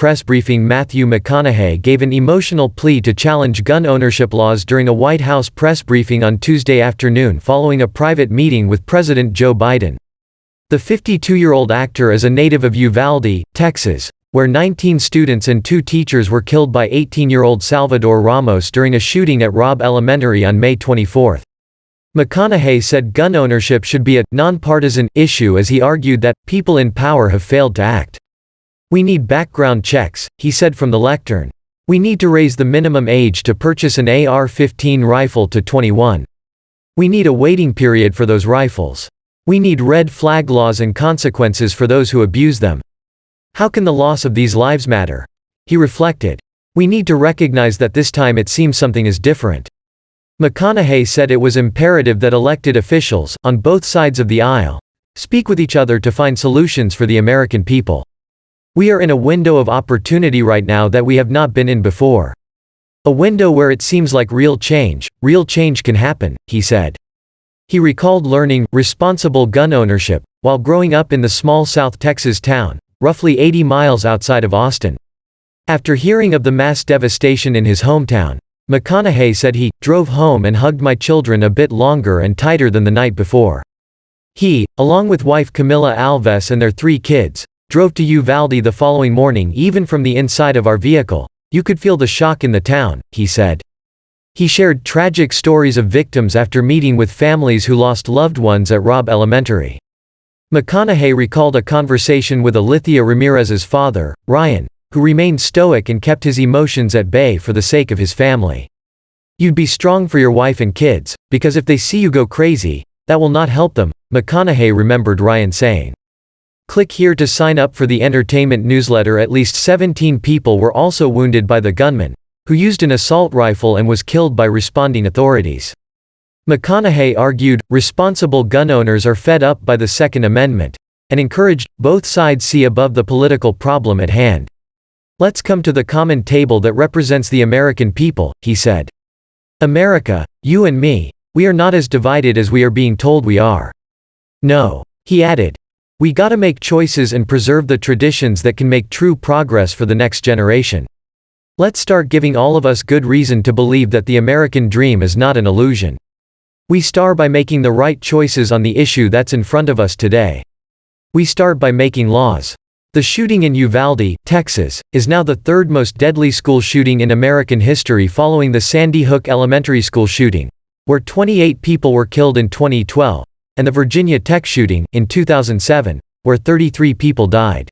press briefing, Matthew McConaughey gave an emotional plea to challenge gun ownership laws during a White House press briefing on Tuesday afternoon following a private meeting with President Joe Biden. The 52-year-old actor is a native of Uvalde, Texas, where 19 students and 2 teachers were killed by 18-year-old Salvador Ramos during a shooting at Robb Elementary on May 24. McConaughey said gun ownership should be a non-partisan issue as he argued that people in power have failed to act. "We need background checks," he said from the lectern. "We need to raise the minimum age to purchase an AR-15 rifle to 21. We need a waiting period for those rifles. We need red flag laws and consequences for those who abuse them. How can the loss of these lives matter?" he reflected. "We need to recognize that this time it seems something is different." McConaughey said it was imperative that elected officials, on both sides of the aisle, speak with each other to find solutions for the American people. "We are in a window of opportunity right now that we have not been in before. A window where it seems like real change can happen," he said. He recalled learning responsible gun ownership while growing up in the small South Texas town, roughly 80 miles outside of Austin. After hearing of the mass devastation in his hometown, McConaughey said he drove home and hugged my children a bit longer and tighter than the night before. He, along with wife Camila Alves and their 3 kids, drove to Uvalde the following morning. "Even from the inside of our vehicle, you could feel the shock in the town," he said. He shared tragic stories of victims after meeting with families who lost loved ones at Robb Elementary. McConaughey recalled a conversation with Alithia Ramirez's father, Ryan, who remained stoic and kept his emotions at bay for the sake of his family. "You'd be strong for your wife and kids, because if they see you go crazy, that will not help them," McConaughey remembered Ryan saying. Click here to sign up for the entertainment newsletter. At least 17 people were also wounded by the gunman, who used an assault rifle and was killed by responding authorities. McConaughey argued, responsible gun owners are fed up by the Second Amendment, and encouraged, both sides see above the political problem at hand. "Let's come to the common table that represents the American people," he said. "America, you and me, we are not as divided as we are being told we are. No," he added. "We gotta make choices and preserve the traditions that can make true progress for the next generation. Let's start giving all of us good reason to believe that the American dream is not an illusion. We start by making the right choices on the issue that's in front of us today. We start by making laws." The shooting in Uvalde, Texas, is now the 3rd most deadly school shooting in American history following the Sandy Hook Elementary School shooting, where 28 people were killed in 2012, and the Virginia Tech shooting, in 2007, where 33 people died.